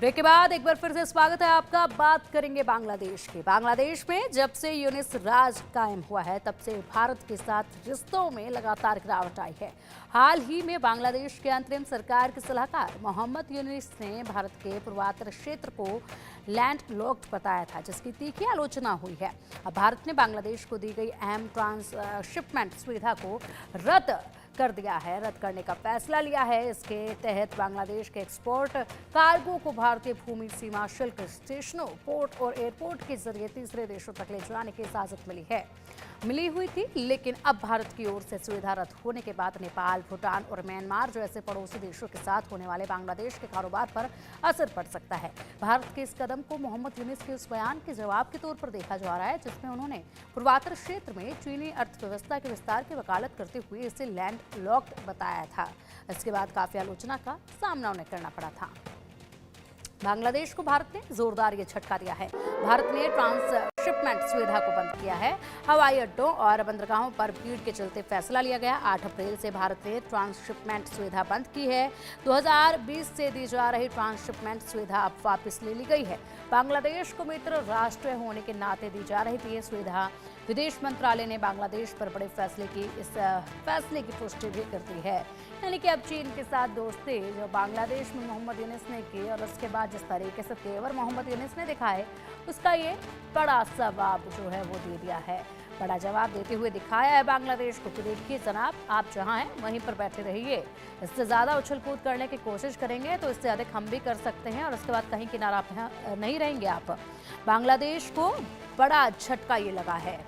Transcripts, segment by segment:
Break के बाद एक बार फिर से स्वागत है आपका। बात करेंगे बांग्लादेश की। बांग्लादेश में जब से यूनिस राज कायम हुआ है तब से भारत के साथ रिश्तों में लगातार गिरावट आई है। हाल ही में बांग्लादेश के अंतरिम सरकार के सलाहकार मोहम्मद यूनिस ने भारत के पूर्वोत्तर क्षेत्र को लैंड लॉक्ड बताया था, जिसकी तीखी आलोचना हुई है। अब भारत ने बांग्लादेश को दी गई अहम ट्रांसशिपमेंट सुविधा को रद्द करने का फैसला लिया है। इसके तहत बांग्लादेश के एक्सपोर्ट कार्गो को भारतीय भूमि सीमा शुल्क स्टेशनों, पोर्ट और एयरपोर्ट के जरिए तीसरे देशों तक ले जाने की इजाजत मिली हुई थी, लेकिन अब भारत की ओर से सुविधा रद्द होने के बाद नेपाल, भूटान और म्यांमार जैसे पड़ोसी देशों के साथ होने वाले बांग्लादेश के कारोबार पर असर पड़ सकता है। भारत के इस कदम को मोहम्मद यूनिस के उस बयान के जवाब के तौर पर देखा जा रहा है जिसमें उन्होंने पूर्वोत्तर क्षेत्र में चीनी अर्थव्यवस्था के विस्तार की वकालत करते हुए इसे लैंड लॉक्ड बताया था। इसके बाद काफी आलोचना का सामना उन्हें करना पड़ा था। बांग्लादेश को भारत ने जोरदार ये झटका दिया है। भारत ने ट्रांसशिपमेंट सुविधा को बंद किया है। हवाई अड्डों और बंदरगाहों पर भीड़ के चलते फैसला लिया गया। 8 अप्रैल से भारत ने ट्रांसशिपमेंट सुविधा बंद की है। 2020 से दी जा रही ट्रांसशिपमेंट सुविधा अब वापस ले ली गई है। बांग्लादेश को मित्र राष्ट्र होने के नाते दी जा रही थी ये सुविधा। विदेश मंत्रालय ने बांग्लादेश पर बड़े इस फैसले की पुष्टि भी कर दी है। यानी कि अब चीन के साथ दोस्ती जो बांग्लादेश में मोहम्मद यूनिस ने की और उसके बाद जिस तरीके से तेवर मोहम्मद यूनिस ने दिखाए, उसका ये बड़ा जवाब जो है वो दे दिया है। बड़ा जवाब देते हुए दिखाया है बांग्लादेश को कि देखिए जनाब, आप जहां हैं वहीं पर बैठे रहिए। इससे ज़्यादा उछल कूद करने की कोशिश करेंगे तो इससे अधिक हम भी कर सकते हैं और उसके बाद कहीं किनारा नहीं रहेंगे आप। बांग्लादेश को बड़ा झटका ये लगा है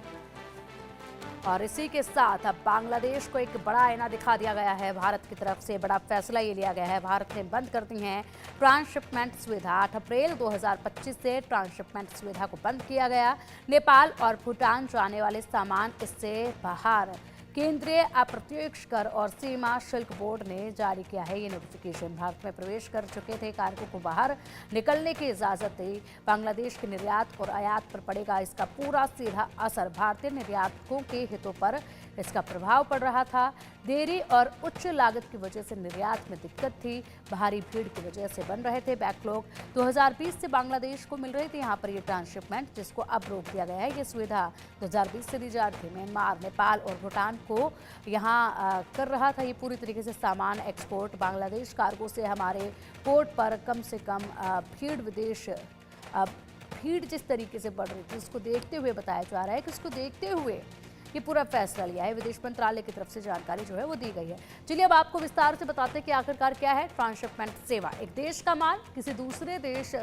और इसी के साथ अब बांग्लादेश को एक बड़ा आईना दिखा दिया गया है। भारत की तरफ से बड़ा फैसला ये लिया गया है। भारत ने बंद कर दी है ट्रांसशिपमेंट सुविधा। 8 अप्रैल 2025 से ट्रांसशिपमेंट सुविधा को बंद किया गया। नेपाल और भूटान जाने वाले सामान इससे बाहर। केंद्रीय अप्रत्यक्ष कर और सीमा शुल्क बोर्ड ने जारी किया है ये नोटिफिकेशन। भारत में प्रवेश कर चुके थे कार्गो को बाहर निकलने की इजाजत दी। बांग्लादेश के निर्यात और आयात पर पड़ेगा इसका पूरा सीधा असर। भारतीय निर्यातकों के हितों पर इसका प्रभाव पड़ रहा था। देरी और उच्च लागत की वजह से निर्यात में दिक्कत थी। भारी भीड़ की वजह से बन रहे थे बैकलॉग। 2020 से बांग्लादेश को मिल रही थी यहाँ पर ये ट्रांसशिपमेंट, जिसको अब रोक दिया गया है। ये सुविधा 2020 से दी जा रही थी। म्यांमार, नेपाल और भूटान को यहाँ कर रहा था ये पूरी तरीके से सामान एक्सपोर्ट। बांग्लादेश कार्गो से हमारे पोर्ट पर कम से कम भीड़ जिस तरीके से बढ़ रही थी, उसको देखते हुए बताया जा रहा है कि उसको देखते हुए ये पूरा फैसला लिया है। विदेश मंत्रालय की तरफ से जानकारी जो है वो दी गई है। चलिए अब आपको विस्तार से बताते हैं कि आखिरकार क्या है ट्रांसशिपमेंट सेवा। एक देश का माल किसी दूसरे देश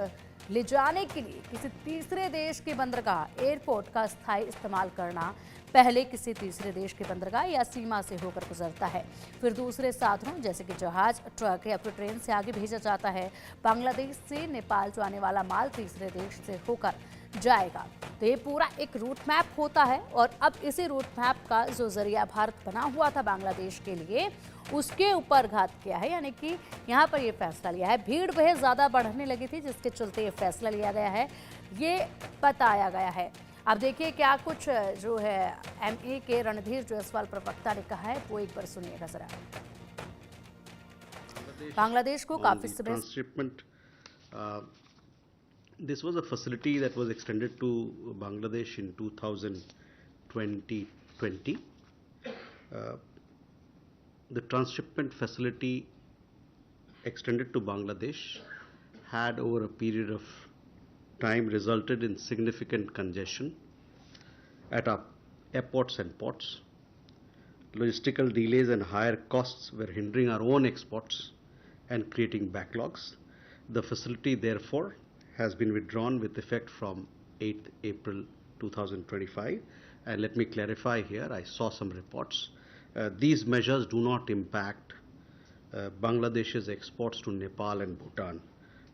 ले जाने के लिए किसी तीसरे देश के बंदरगाह, एयरपोर्ट का स्थायी इस्तेमाल करना पहले किसी तीसरे देश के बंदरगाह या सीमा से होकर गुजरता है, फिर दूसरे साधनों जैसे कि जहाज, ट्रक या फिर ट्रेन से आगे भेजा जाता है। बांग्लादेश से नेपाल जाने वाला माल तीसरे देश से होकर जाएगा। तो ये पूरा एक रूट मैप होता है और अब इसी रूट मैप का जो जरिया भारत बना हुआ था बांग्लादेश के लिए, उसके ऊपर घात किया है। यानी कि यहाँ पर ये फैसला लिया है। भीड़ बहुत ज़्यादा बढ़ने लगी थी जिसके चलते ये फैसला लिया गया है, ये बताया गया है। अब देखिए क्या कुछ जो है एमए के रणधीर जायसवाल प्रवक्ता ने कहा है, वो एक बार सुनिएगा जरा। बांग्लादेश को काफी transshipment this was a facility that was extended to Bangladesh in 2020. The transshipment facility extended to Bangladesh had over a period of time resulted in significant congestion at our airports and ports. Logistical delays and higher costs were hindering our own exports and creating backlogs. The facility therefore has been withdrawn with effect from 8th April 2025. And let me clarify here, I saw some reports. These measures do not impact Bangladesh's exports to Nepal and Bhutan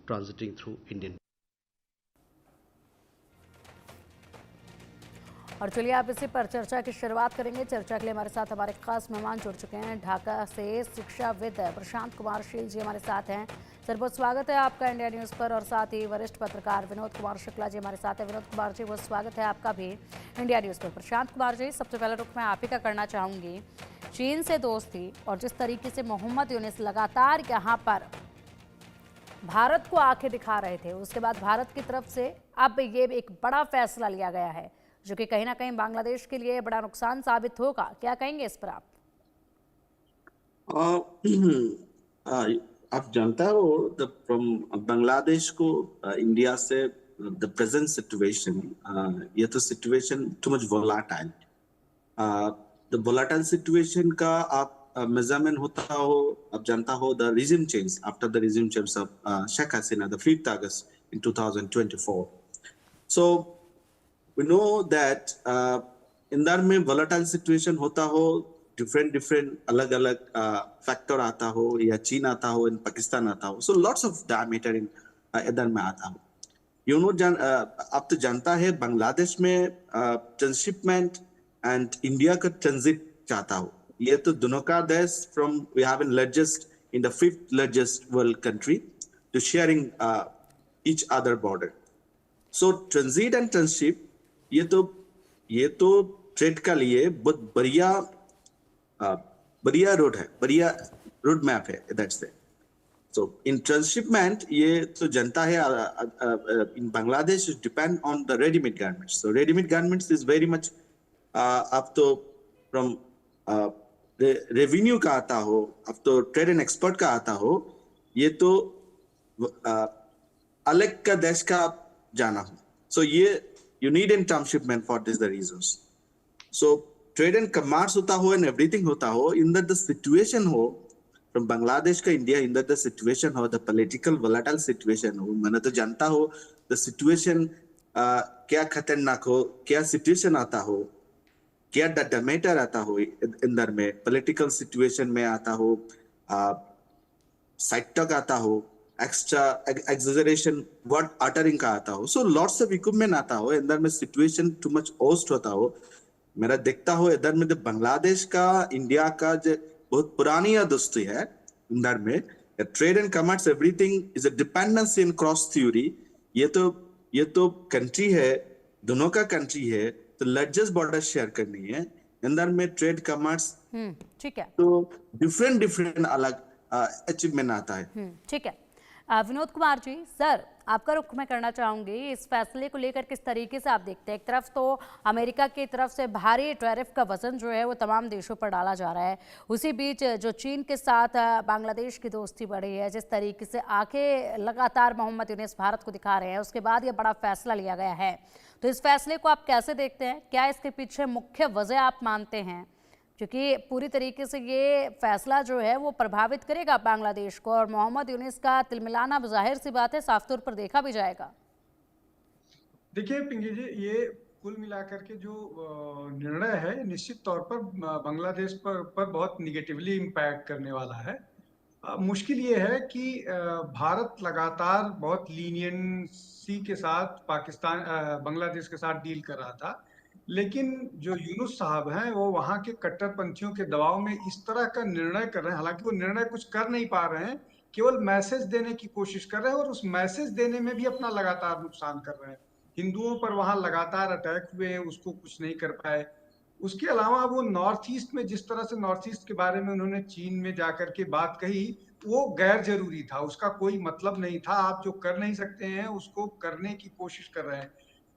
transiting through Indian. और चलिए आप इसी पर चर्चा की शुरुआत करेंगे। चर्चा के लिए हमारे साथ हमारे खास मेहमान जुड़ चुके हैं। ढाका से शिक्षाविद प्रशांत कुमार शील जी हमारे साथ हैं। सर बहुत स्वागत है आपका इंडिया न्यूज़ पर। और साथ ही वरिष्ठ पत्रकार विनोद कुमार शुक्ला जी हमारे साथ हैं। विनोद कुमार जी बहुत स्वागत है आपका भी इंडिया न्यूज़ पर। प्रशांत कुमार जी, सबसे पहला रुख मैं आप ही का करना चाहूँगी। चीन से दोस्ती और जिस तरीके से मोहम्मद यूनिस लगातार यहाँ पर भारत को आंखें दिखा रहे थे। उसके बाद भारत की तरफ से अब ये एक बड़ा फैसला लिया गया है जो कि कहीं ना कहीं बांग्लादेश के लिए बड़ा नुकसान साबित होगा। क्या कहेंगे इस पर आप? Uh, uh, आप जानता हो फ्रॉम बांग्लादेश को इंडिया से द प्रेजेंट सिचुएशन, ये तो situation too much volatile. The volatile situation का आप मेजरमेंट होता हो, आप जानता हो the regime change after the regime change of Sheikh Hasina the 5th August in 2024. So we know that इंदर में वोलाटाइल सिचुएशन होता हो, डिफरेंट अलग अलग फैक्टर आता हो, या चीन आता हो, इन पाकिस्तान आता हो, सो लॉट्स ऑफ डायमीटर इन इधर में आता हो। यू नो आप तो जानता है बांग्लादेश में ट्रांसशिपमेंट एंड इंडिया का ट्रांजिट चाहता हो। ये तो दोनों का देश from we have in largest in the 5th largest world country to sharing each other border. So transit and tranship ये तो ट्रेड का लिए बहुत बढ़िया रोड है, बढ़िया रोड मैप है दैट से। सो इन ट्रांसशिपमेंट ये तो जनता है in Bangladesh depend on the readymade garments. So readymade garments is very much अब तो फ्रॉम रेवेन्यू का आता हो, अब तो ट्रेड एंड एक्सपोर्ट का आता हो, ये तो अलग का देश का जाना हो। सो ये you need in transshipment for this the reasons. So trade and commerce होता हो and everything होता हो, in that the situation हो from Bangladesh का India, in that the situation हो, the political volatile situation हो, मैंने तो जानता हो the situation क्या खतरनाक हो, क्या situation आता हो, क्या डमेटर आता हो इंदर में, political situation में आता हो, साइड तक आता हो, एक्स्ट्रा एक्सजरेशन वर्ड अटरिंग का आता हो, सो लॉट्स ऑफ इक्विपमेंट आता हो, इधर में सिचुएशन टू मच ओस्ट होता हो। मेरा देखता हो इधर में बांग्लादेश का इंडिया का जो बहुत पुरानी दोस्ती है, इधर में trade and commerce everything is a dependency in cross theory. ये तो कंट्री है, दोनों का कंट्री है, तो लार्जेस्ट बॉर्डर शेयर करनी है, इधर में ट्रेड कॉमर्स ठीक है, तो डिफरेंट अलग अचीवमेंट आता है। ठीक है। विनोद कुमार जी, सर आपका रुख मैं करना चाहूंगी, इस फैसले को लेकर किस तरीके से आप देखते हैं? एक तरफ तो अमेरिका की तरफ से भारी टैरिफ का वजन जो है वो तमाम देशों पर डाला जा रहा है, उसी बीच जो चीन के साथ बांग्लादेश की दोस्ती बढ़ी है, जिस तरीके से आके लगातार मोहम्मद यूनुस भारत को दिखा रहे हैं, उसके बाद ये बड़ा फैसला लिया गया है, तो इस फैसले को आप कैसे देखते हैं? क्या इसके पीछे मुख्य वजह आप मानते हैं? क्योंकि पूरी तरीके से ये फैसला जो है वो प्रभावित करेगा बांग्लादेश को, और मोहम्मद यूनुस का तिलमिलाना जाहिर सी बात है साफ तौर पर देखा भी जाएगा। देखिए पिंकी जी, ये कुल मिलाकर के जो निर्णय है निश्चित तौर पर बांग्लादेश पर बहुत निगेटिवली इम्पैक्ट करने वाला है। मुश्किल ये है कि भारत लगातार बहुत लीनियंसी के साथ बांग्लादेश के साथ डील कर रहा था, लेकिन जो यूनुस साहब हैं वो वहां के कट्टरपंथियों के दबाव में इस तरह का निर्णय कर रहे हैं। हालांकि वो निर्णय कुछ कर नहीं पा रहे हैं, केवल मैसेज देने की कोशिश कर रहे हैं, और उस मैसेज देने में भी अपना लगातार नुकसान कर रहे हैं। हिंदुओं पर वहां लगातार अटैक हुए, उसको कुछ नहीं कर पाए। उसके अलावा वो नॉर्थ ईस्ट में जिस तरह से नॉर्थ ईस्ट के बारे में उन्होंने चीन में जाकर के बात कही, वो गैर जरूरी था, उसका कोई मतलब नहीं था। आप जो कर नहीं सकते हैं उसको करने की कोशिश कर रहे हैं।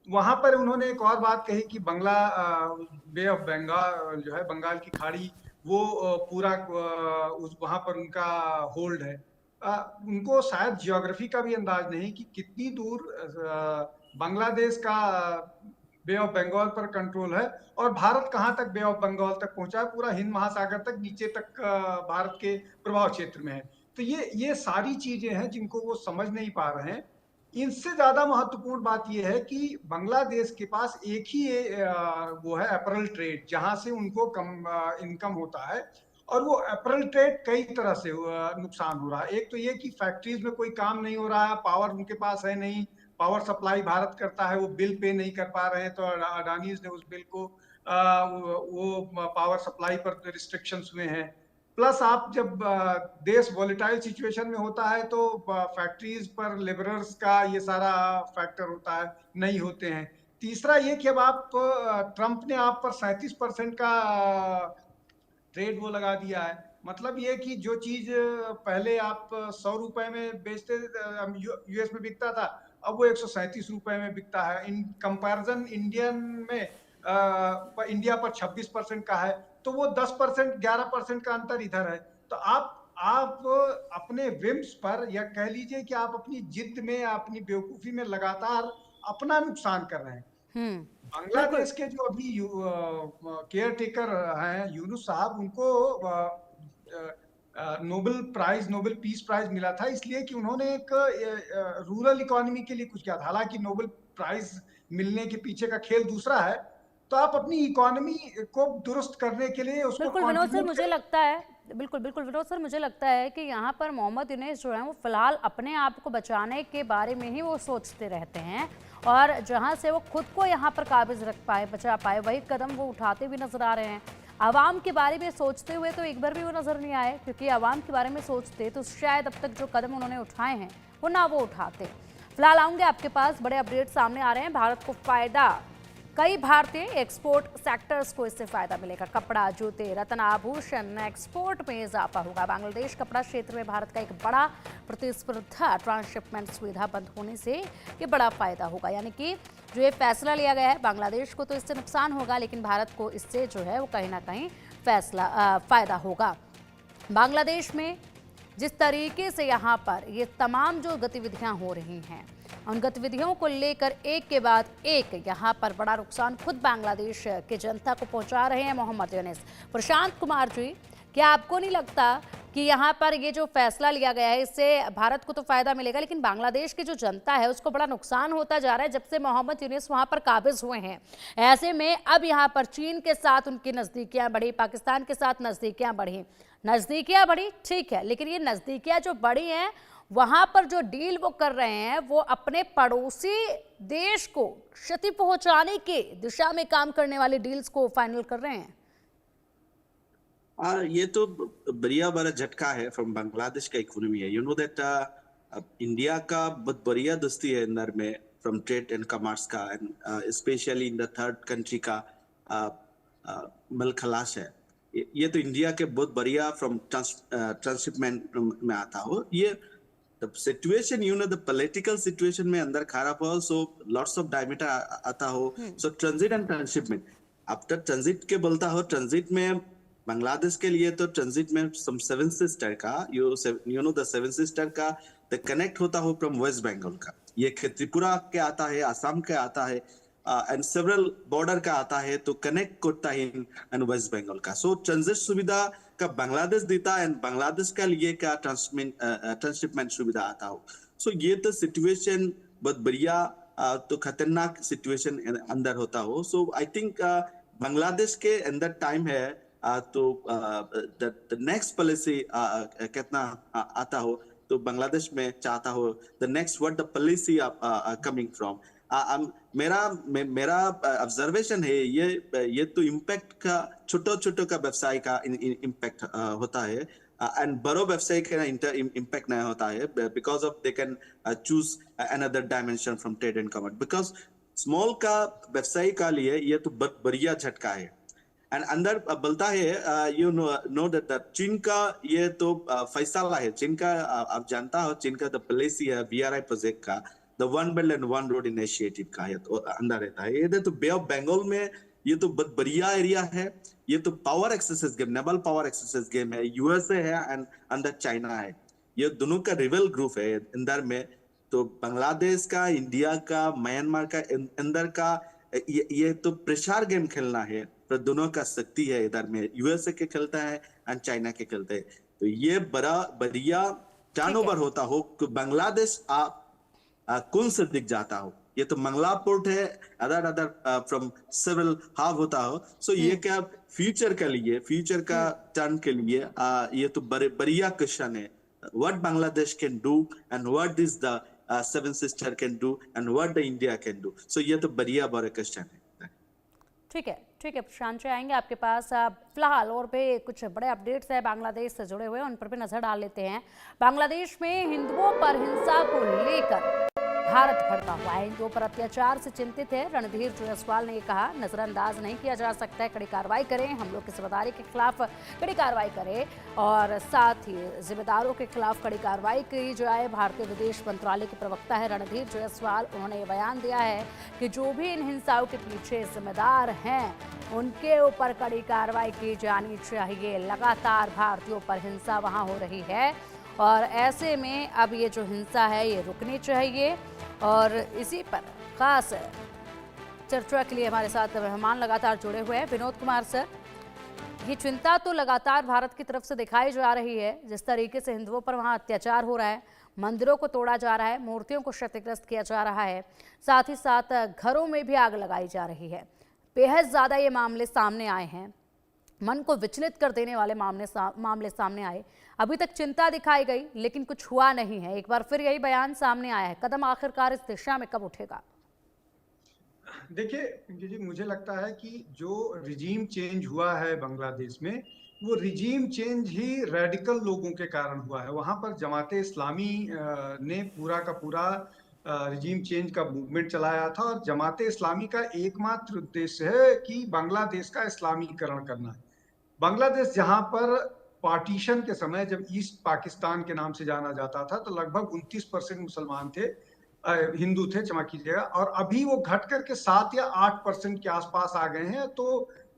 वहां पर उन्होंने एक और बात कही कि बे ऑफ बंगाल जो है, बंगाल की खाड़ी, वो पूरा वहां पर उनका होल्ड है। उनको शायद जियोग्राफी का भी अंदाज नहीं कि कितनी दूर बांग्लादेश का बे ऑफ बंगाल पर कंट्रोल है, और भारत कहां तक बे ऑफ बंगाल तक पहुंचा है, पूरा हिंद महासागर तक, नीचे तक भारत के प्रभाव क्षेत्र में है। तो ये सारी चीजें हैं जिनको वो समझ नहीं पा रहे हैं। इनसे ज्यादा महत्वपूर्ण बात यह है कि बांग्लादेश के पास एक ही वो है अपैरल ट्रेड, जहां से उनको कम इनकम होता है, और वो अपैरल ट्रेड कई तरह से नुकसान हो रहा है। एक तो ये कि फैक्ट्रीज में कोई काम नहीं हो रहा है, पावर उनके पास है नहीं, पावर सप्लाई भारत करता है, वो बिल पे नहीं कर पा रहे हैं, तो अडानीज ने उस बिल को वो पावर सप्लाई पर रिस्ट्रिक्शंस हुए हैं। प्लस आप जब देश वॉलेटाइल सिचुएशन में होता है तो फैक्ट्रीज पर लेबरर्स का ये सारा फैक्टर होता है, नहीं होते हैं। तीसरा ये कि अब आप ट्रंप ने आप पर 37% का ट्रेड वो लगा दिया है, मतलब ये कि जो चीज पहले आप 100 रुपए में बेचते यूएस में बिकता था, अब वो 137 रुपए में बिकता है। इन कंपैरिजन इंडियन में इंडिया पर 26% का है, तो वो 10% 11% का अंतर इधर है। तो आप अपने विम्स पर, या कह लीजिए कि आप अपनी जिद में, अपनी बेवकूफी में लगातार अपना नुकसान कर रहे हैं। बिल्कुल। बांग्लादेश के जो अभी केयर टेकर हैं यूनुस साहब, उनको नोबेल पीस प्राइज मिला था, इसलिए कि उन्होंने एक रूरल इकोनॉमी के लिए कुछ किया था। हालांकि नोबेल प्राइज मिलने के पीछे का खेल दूसरा है। तो आप अपनी इकोनॉमी को दुरुस्त करने के लिए उसको बिल्कुल विनोद सर, कंट्रीब्यूट मुझे करें। लगता है, बिल्कुल बिल्कुल विनोद सर, मुझे लगता है कि यहाँ पर मोहम्मद यूनुस जो है वो फिलहाल अपने आप को बचाने के बारे में ही वो सोचते रहते हैं, और जहाँ से वो खुद को यहाँ पर काबिज रख पाए, बचा पाए, वही कदम वो उठाते भी नजर आ रहे हैं। आवाम के बारे में सोचते हुए तो एक बार भी वो नजर नहीं आए, क्योंकि आवाम के बारे में सोचते तो शायद अब तक जो कदम उन्होंने उठाए हैं वो ना वो उठाते। फिलहाल आऊंगे आपके पास, बड़े अपडेट सामने आ रहे हैं। भारत को फायदा, कई भारतीय एक्सपोर्ट सेक्टर्स को इससे फायदा मिलेगा। कपड़ा, जूते, रत्न आभूषण एक्सपोर्ट में इजाफा होगा। बांग्लादेश कपड़ा क्षेत्र में भारत का एक बड़ा प्रतिस्पर्धा ट्रांसशिपमेंट सुविधा बंद होने से ये बड़ा फायदा होगा। यानी कि जो ये फैसला लिया गया है, बांग्लादेश को तो इससे नुकसान होगा, लेकिन भारत को इससे जो है वो कहीं ना कहीं फायदा होगा। बांग्लादेश में जिस तरीके से यहाँ पर ये तमाम जो गतिविधियां हो रही हैं, उन गतिविधियों को लेकर एक के बाद एक यहाँ पर बड़ा नुकसान खुद बांग्लादेश के जनता को पहुंचा रहे हैं मोहम्मद यूनुस। प्रशांत कुमार जी, क्या आपको नहीं लगता कि यहाँ पर ये जो फैसला लिया गया है इससे भारत को तो फायदा मिलेगा, लेकिन बांग्लादेश की जो जनता है उसको बड़ा नुकसान होता जा रहा है जब से मोहम्मद यूनुस वहाँ पर काबिज हुए हैं? ऐसे में अब यहाँ पर चीन के साथ उनकी नज़दीकियाँ बढ़ी, पाकिस्तान के साथ नज़दीकियाँ बढ़ी, ठीक है, लेकिन ये नज़दीकियाँ जो बढ़ी हैं, वहां पर जो डील वो कर रहे हैं वो अपने पड़ोसी देश को क्षति पहुंचाने के दिशा में काम करने वाले डील्स को फाइनल कर रहे हैं। ये तो बढ़िया बड़ा झटका है फ्रॉम बांग्लादेश का इकोनॉमी है। यू नो दैट इंडिया का बहुत बढ़िया दोस्ती है अंदर में फ्रॉम ट्रेड एंड कॉमर्स का, and specially in the third country का मलखलाश है। ये तो इंडिया के बहुत बढ़िया फ्रॉम ट्रांसशिपमेंट में आता हो। ये the situation, you know, the political situation में अंदर खराब हो, so lots of diameter आता हो, so transit and transshipment। अब तक ट्रांजिट के बोलता हो, ट्रांजिट में बांग्लादेश के लिए तो ट्रांजिट में some सेवन सिस्टर का, you know the seven sister का the कनेक्ट होता हो from वेस्ट बंगाल का, ये त्रिपुरा के आता है, आसाम के आता है, एंड सेवरल बॉर्डर का आता है, तो कनेक्ट करता है इन वेस्ट बंगाल का। सो ट्रांजिट सुविधा का बांग्लादेश देता है, एंड बांग्लादेश का लिए क्या ट्रांसशिपमेंट सुविधा आता हो। सो ये तो सिचुएशन बहुत बढ़िया, तो खतरनाक सिचुएशन अंदर होता हो। सो आई थिंक बांग्लादेश के अंदर टाइम है, तो द नेक्स्ट पॉलिसी कितना आता हो, तो बांग्लादेश में चाहता हो the next what the policy coming from. मेरा ऑब्जर्वेशन है, ये तो इम्पैक्ट का छोटो का व्यवसाय का इम्पैक्ट होता है, एंड बड़ो व्यवसाय का इम्पैक्ट नहीं होता है, because of they can choose another dimension from trade and commerce. Because small का व्यवसाय का लिए ये तो बढ़िया झटका है। एंड अंदर बोलता है, यू नो दैट चीन का ये तो फैसला है, चीन का आप जानता हो, चीन का द पॉलिसी है BRI प्रोजेक्ट का, the one belt and one road initiative का है, तो अंदर रहता है। ये तो बे ऑफ बंगाल में ये तो बहुत बढ़िया एरिया है, ये तो power exercise game, naval power exercise game है, USA है एंड अंदर चाइना है, ये दोनों का रिवल ग्रुप है अंदर में। तो बांग्लादेश का, इंडिया का, म्यांमार का अंदर का ये तो प्रेशर गेम खेलना है, तो दोनों का शक्ति है इधर में, USA के खेलता है एंड चाइना के खेलते हैं। तो ये बड़ा बढ़िया टर्नओवर होता हो कि बांग्लादेश कौन से दिख जाता हो। ये तो मंगला पोर्ट है, अदर फ्रॉम सेवरल हाफ होता हो। सो ये क्या फ्यूचर के लिए, फ्यूचर का टर्न के लिए ये तो बढ़िया क्वेश्चन है, what Bangladesh can do and what is the seven sister can do and what the India can do. So ये तो बढ़िया बड़ा क्वेश्चन है। ठीक है प्रशांत जी, आएंगे आपके पास। फिलहाल और भी कुछ बड़े अपडेट्स हैं बांग्लादेश से जुड़े हुए, उन पर भी नजर डाल लेते हैं। बांग्लादेश में हिंदुओं पर हिंसा को लेकर भारत भड़का हुआ है। हिंदुओं पर अत्याचार से चिंतित है रणधीर जायसवाल ने ये कहा। नजरअंदाज नहीं किया जा सकता है, कड़ी कार्रवाई करें, हम लोग की जिम्मेदारी के खिलाफ कड़ी कार्रवाई करें और साथ ही जिम्मेदारों के खिलाफ कड़ी कार्रवाई की जाए। भारतीय विदेश मंत्रालय के प्रवक्ता है रणधीर जायसवाल, उन्होंने ये बयान दिया है कि जो भी इन हिंसाओं के पीछे जिम्मेदार हैं उनके ऊपर कड़ी कार्रवाई की जानी चाहिए। लगातार भारतीयों पर हिंसा वहां हो रही है और ऐसे में अब ये जो हिंसा है ये रुकनी चाहिए। और इसी पर खास चर्चा के लिए हमारे साथ मेहमान लगातार जुड़े हुए हैं। विनोद कुमार सर, ये चिंता तो लगातार भारत की तरफ से दिखाई जा रही है, जिस तरीके से हिंदुओं पर वहाँ अत्याचार हो रहा है, मंदिरों को तोड़ा जा रहा है, मूर्तियों को क्षतिग्रस्त किया जा रहा है, साथ ही साथ घरों में भी आग लगाई जा रही है। बेहद ज़्यादा ये मामले सामने आए हैं, मन को विचलित कर देने वाले मामले सामने आए। अभी तक चिंता दिखाई गई लेकिन कुछ हुआ नहीं है। एक बार फिर यही बयान सामने आया है। कदम आखिरकार इस दिशा में कब उठेगा? देखिए पिंकी जी, मुझे लगता है कि जो रिजीम चेंज हुआ है बांग्लादेश में, वो रिजीम चेंज ही रेडिकल लोगों के कारण हुआ है। वहां पर जमाते इस्लामी ने पूरा का पूरा रिजीम चेंज का मूवमेंट चलाया था और जमाते इस्लामी का एकमात्र उद्देश्य है कि बांग्लादेश का इस्लामीकरण करना है। बांग्लादेश जहां पर पार्टीशन के समय जब ईस्ट पाकिस्तान के नाम से जाना जाता था तो लगभग 29% मुसलमान थे, हिंदू थे, क्षमा कीजिएगा, और अभी वो घट करके 7 या 8% के आसपास आ गए हैं। तो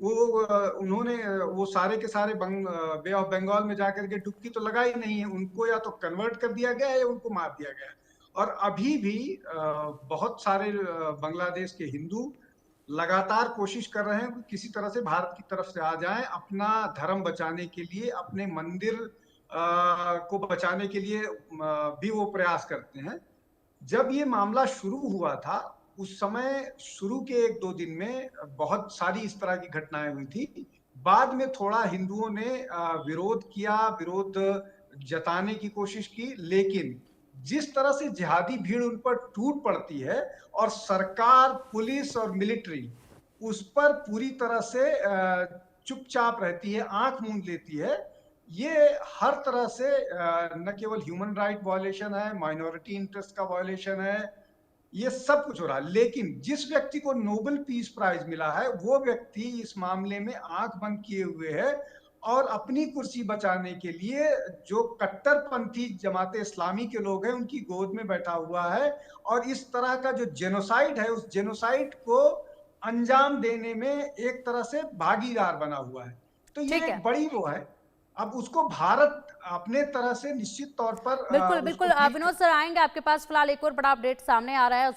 वो उन्होंने वो सारे के सारे बे ऑफ बंगाल में जाकर के डुबकी तो लगाई नहीं है, उनको या तो कन्वर्ट कर दिया गया है या उनको मार दिया गया है। और अभी भी बहुत सारे बांग्लादेश के हिंदू लगातार कोशिश कर रहे हैं कि किसी तरह से भारत की तरफ से आ जाएं, अपना धर्म बचाने के लिए, अपने मंदिर को बचाने के लिए भी वो प्रयास करते हैं। जब ये मामला शुरू हुआ था उस समय शुरू के 1-2 दिन में बहुत सारी इस तरह की घटनाएं हुई थी। बाद में थोड़ा हिंदुओं ने विरोध किया, विरोध जताने की कोशिश की, लेकिन जिस तरह से जिहादी भीड़ उन पर टूट पड़ती है और सरकार, पुलिस और मिलिट्री उस पर पूरी तरह से चुपचाप रहती है, आंख मूंद लेती है, ये हर तरह से न केवल ह्यूमन राइट वायलेशन है, माइनॉरिटी इंटरेस्ट का वायलेशन है, ये सब कुछ हो रहा है। लेकिन जिस व्यक्ति को नोबेल पीस प्राइज मिला है वो व्यक्ति इस मामले में आंख बंद किए हुए है और अपनी कुर्सी बचाने के लिए जो कट्टरपंथी जमाते इस्लामी के लोग हैं उनकी गोद में बैठा हुआ है और इस तरह का जो जेनोसाइड है उस जेनोसाइड को अंजाम देने में एक तरह से भागीदार बना हुआ है। तो ये एक बड़ी वो है। अब उसको भारत अपने तरह से निश्चित तौर पर बिल्कुल बिल्कुल विनोद सर आएंगे आपके पास। फिलहाल एक और बड़ा अपडेट सामने आ रहा है।